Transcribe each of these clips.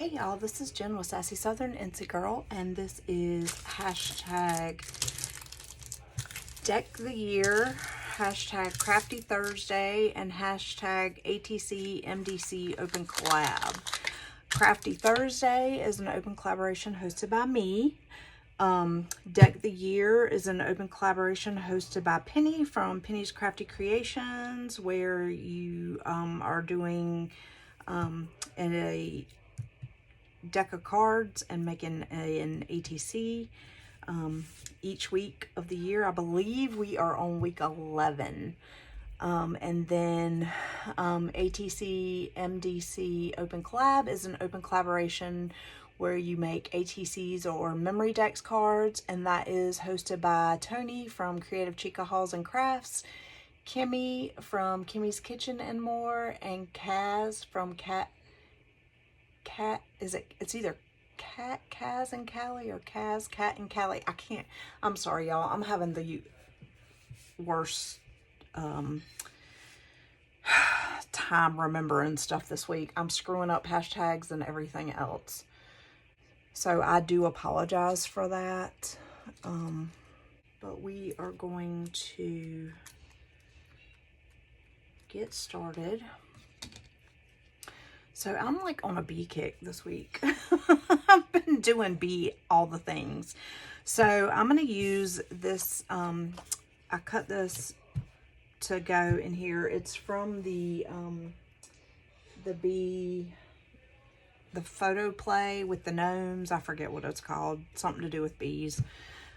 Hey y'all, this is Jen with Sassy Southern NC Girl, and this is hashtag Deck the Year, hashtag Crafty Thursday, and hashtag ATC MDC Open Collab. Crafty Thursday is an open collaboration hosted by me. Deck the Year is an open collaboration hosted by Penny from Penny's Crafty Creations, where you are doing a deck of cards and making an ATC each week of the year. I believe we are on week 11. And then ATC MDC Open Collab is an open collaboration where you make ATCs or memory decks cards, and that is hosted by Tony from Creative Chica Halls and Crafts, Kimmy from Kimmy's Kitchen and More, and Kaz from it's either Kaz and Callie or Kaz, Cat and Callie. I'm sorry y'all, I'm having the worst time remembering stuff this week. I'm screwing up hashtags and everything else. So I do apologize for that. But we are going to get started. So I'm like on a bee kick this week. I've been doing bee all the things. So I'm going to use this. I cut this to go in here. It's from the photo play with the gnomes. I forget what it's called. Something to do with bees.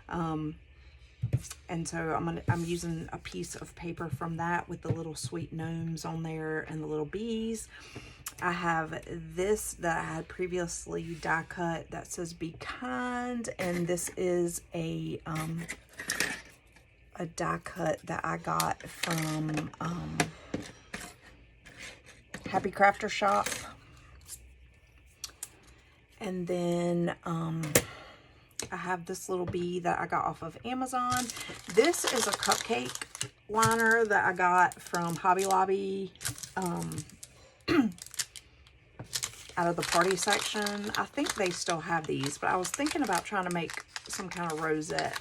And so I'm using a piece of paper from that with the little sweet gnomes on there and the little bees. I have this that I had previously die cut that says "Be Kind," and this is a die cut that I got from Happy Crafter Shop. And then I have this little bee that I got off of Amazon. This is a cupcake liner that I got from Hobby Lobby out of the party section. I think they still have these, but I was thinking about trying to make some kind of rosette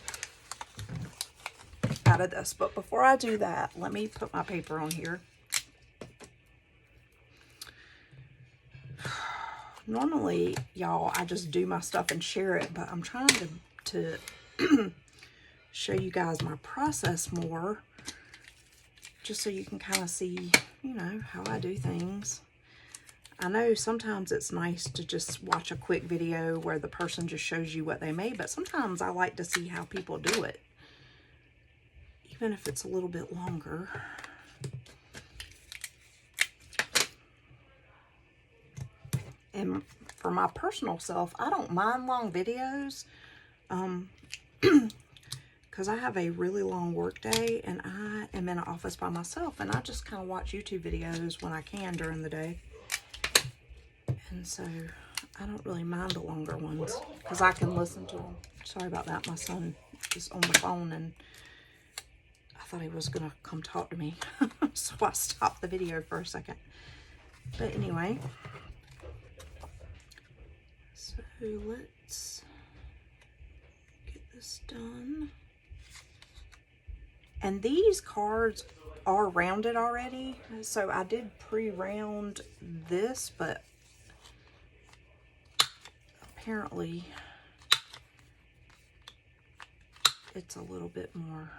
out of this. But before I do that, let me put my paper on here. Normally, y'all, I just do my stuff and share it, but I'm trying to show you guys my process more, just so you can kind of see, you know, how I do things. I know sometimes it's nice to just watch a quick video where the person just shows you what they made, but sometimes I like to see how people do it, even if it's a little bit longer. And for my personal self, I don't mind long videos because I have a really long work day and I am in an office by myself, and I just kind of watch YouTube videos when I can during the day. And so I don't really mind the longer ones because I can listen to them. Sorry about that. My son is on the phone and I thought he was going to come talk to me. So I stopped the video for a second. But anyway, so let's get this done. And these cards are rounded already. So I did pre-round this, but apparently it's a little bit more.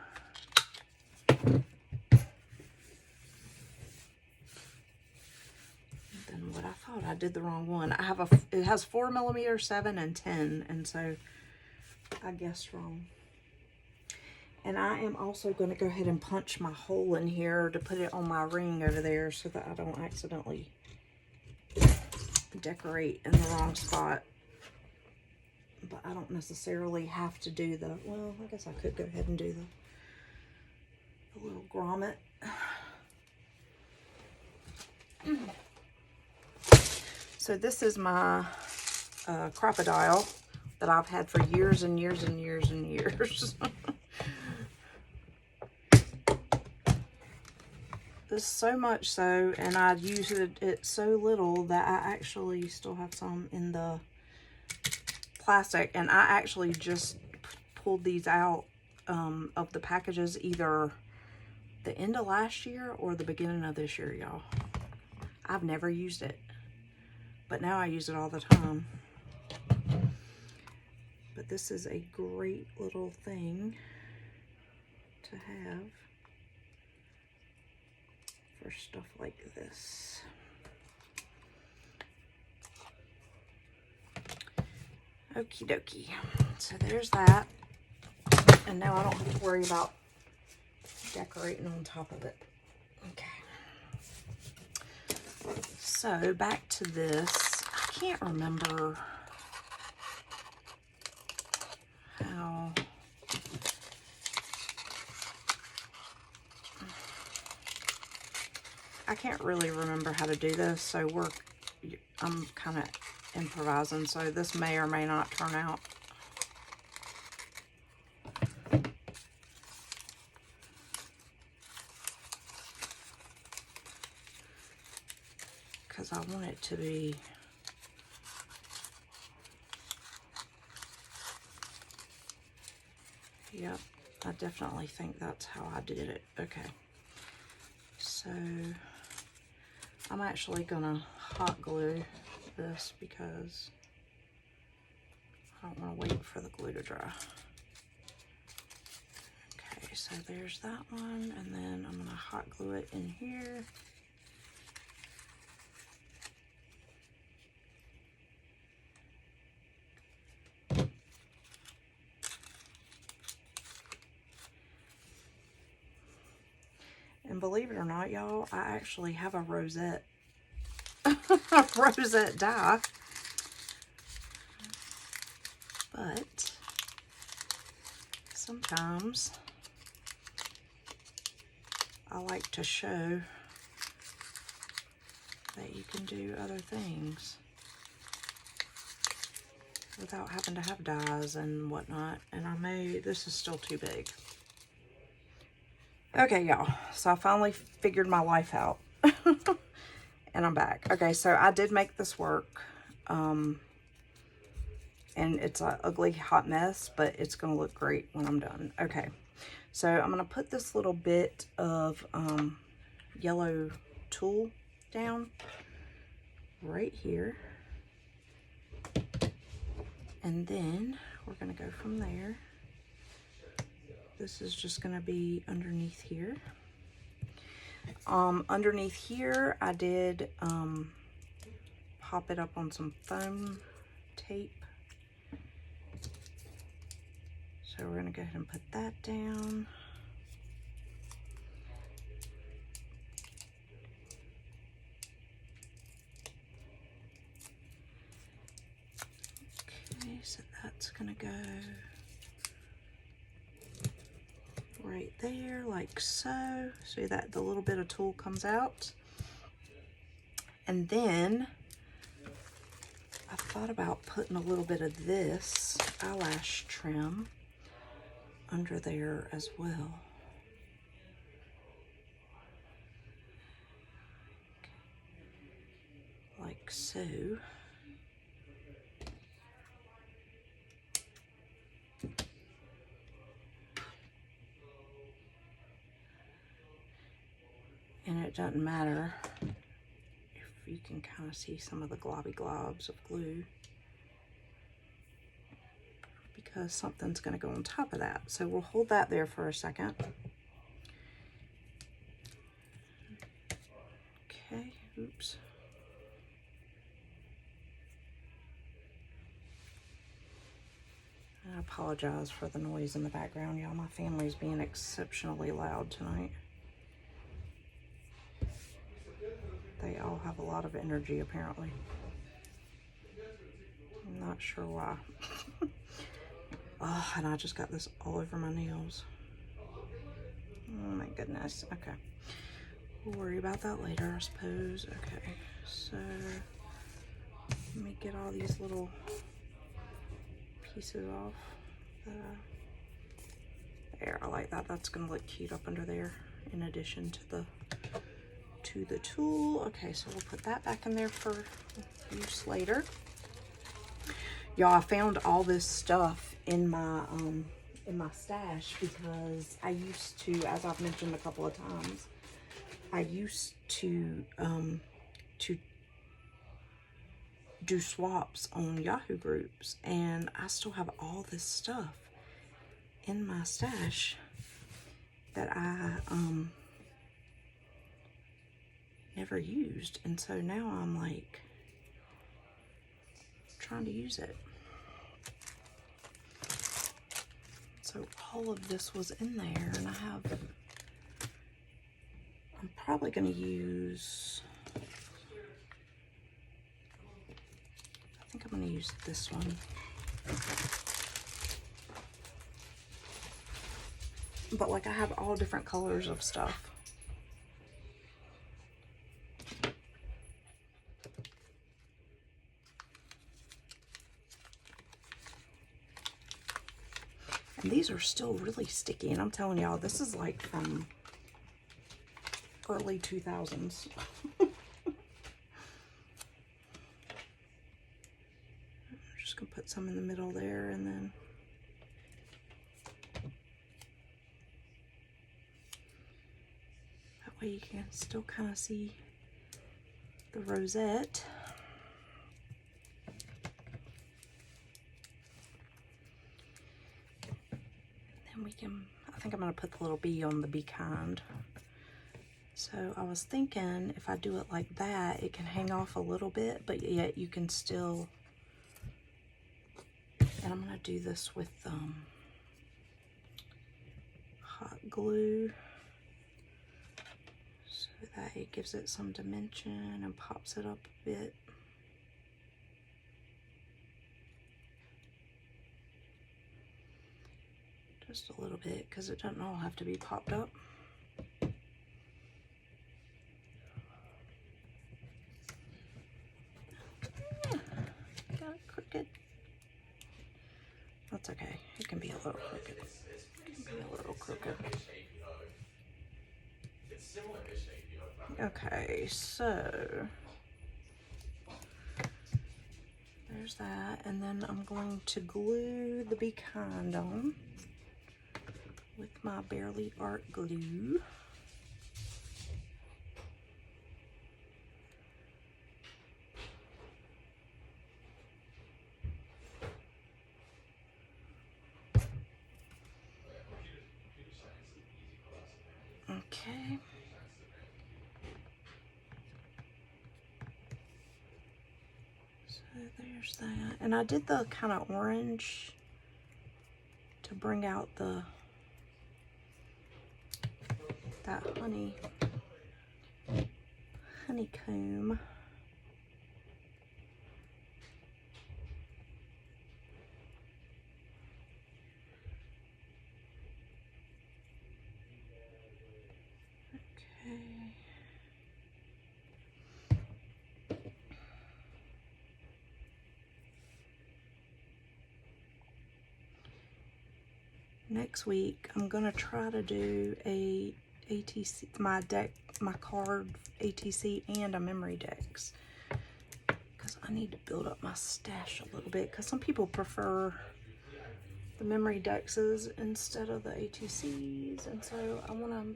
Than what I thought. I did the wrong one. I have it has 4mm, 7, and 10, and so I guessed wrong. And I am also going to go ahead and punch my hole in here to put it on my ring over there so that I don't accidentally decorate in the wrong spot. But I don't necessarily have to do the, well, I guess I could go ahead and do the little grommet. So this is my crocodile that I've had for years and years and years and years. so much so, and I used it so little that I actually still have some in the plastic, and I actually just pulled these out of the packages either the end of last year or the beginning of this year, y'all. I've never used it, but now I use it all the time. But this is a great little thing to have for stuff like this. Okie dokie. So there's that. And now I don't have to worry about decorating on top of it. Okay. So back to this. I can't remember how. I can't really remember how to do this, so I'm kind of improvising, so this may or may not turn out. Because I want it to be yep, I definitely think that's how I did it. Okay. So I'm actually gonna hot glue this because I don't want to wait for the glue to dry. Okay, so there's that one, and then I'm gonna hot glue it in here. And believe it or not, y'all, I actually have a rosette, a rosette die. But sometimes I like to show that you can do other things without having to have dies and whatnot. And this is still too big. Okay, y'all, so I finally figured my life out. And I'm back. Okay, so I did make this work. And it's an ugly hot mess, but it's gonna look great when I'm done. Okay, so I'm gonna put this little bit of yellow tulle down right here. And then we're gonna go from there. This is just gonna be underneath here. Underneath here, I did pop it up on some foam tape. So we're gonna go ahead and put that down. Okay, so that's gonna go right there, like so. See that the little bit of tulle comes out. And then I thought about putting a little bit of this eyelash trim under there as well. Like so. And it doesn't matter if you can kind of see some of the globby globs of glue, because something's going to go on top of that. So we'll hold that there for a second. Okay, oops. I apologize for the noise in the background, y'all. My family's being exceptionally loud tonight. They all have a lot of energy, apparently. I'm not sure why. Oh, and I just got this all over my nails. Oh my goodness. Okay. We'll worry about that later, I suppose. Okay. So, let me get all these little pieces off. There, I like that. That's going to look cute up under there, in addition to the to the tool. Okay, so we'll put that back in there for use later. Y'all, I found all this stuff in my stash because I used to, as I've mentioned a couple of times, I used to do swaps on Yahoo groups, and I still have all this stuff in my stash that I never used, and so now I'm like trying to use it. So all of this was in there, and I'm probably going to use, I think I'm going to use this one. But like, I have all different colors of stuff. And these are still really sticky, and I'm telling y'all, this is like from early 2000s. I'm just gonna put some in the middle there, and then that way you can still kind of see the rosette. And we can, I think I'm gonna put the little bee on the Be Kind. So I was thinking if I do it like that, it can hang off a little bit, but yet you can still, and I'm gonna do this with hot glue so that it gives it some dimension and pops it up a bit. Just a little bit, because it doesn't all have to be popped up. Got it crooked. That's okay. It can be a little crooked. It can be a little crooked. Okay, so there's that, and then I'm going to glue the Be Kind on with my Barely Art glue. Okay. So there's that. And I did the kind of orange to bring out that honeycomb. Okay. Next week, I'm gonna try to do a ATC, my card ATC, and a memory decks, because I need to build up my stash a little bit, because some people prefer the memory decks instead of the ATCs, and so I want to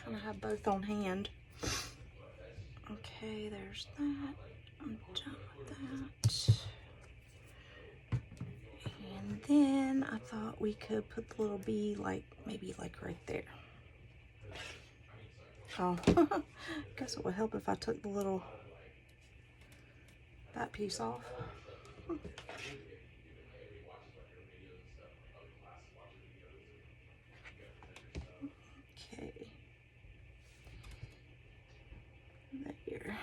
kind of have both on hand. Okay, there's that. I'm done with that. And then I thought we could put the little bee maybe right there. Oh, guess it would help if I took that piece off. Okay. There.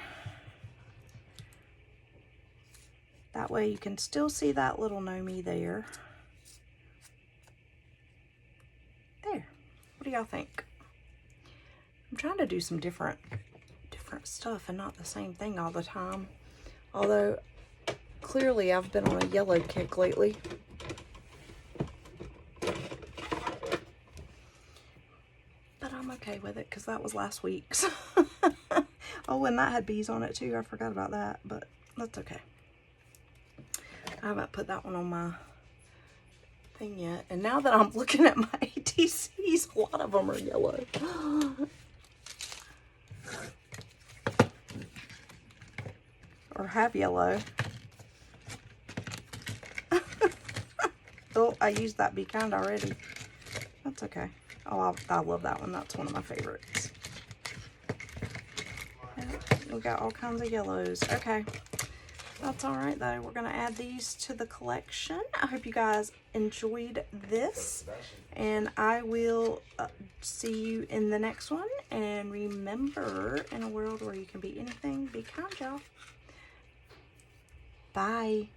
That way you can still see that little Nomi there. There. What do y'all think? I'm trying to do some different stuff and not the same thing all the time. Although, clearly I've been on a yellow kick lately. But I'm okay with it, because that was last week's. Oh, and that had bees on it too. I forgot about that, but that's okay. I haven't put that one on my thing yet. And now that I'm looking at my ATCs, a lot of them are yellow. Or have yellow. Oh, I used that Be Kind already. That's okay. Oh, I love that one. That's one of my favorites. Yeah, we got all kinds of yellows. Okay. That's all right, though. We're going to add these to the collection. I hope you guys enjoyed this. And I will see you in the next one. And remember, in a world where you can be anything, be kind, y'all. Bye.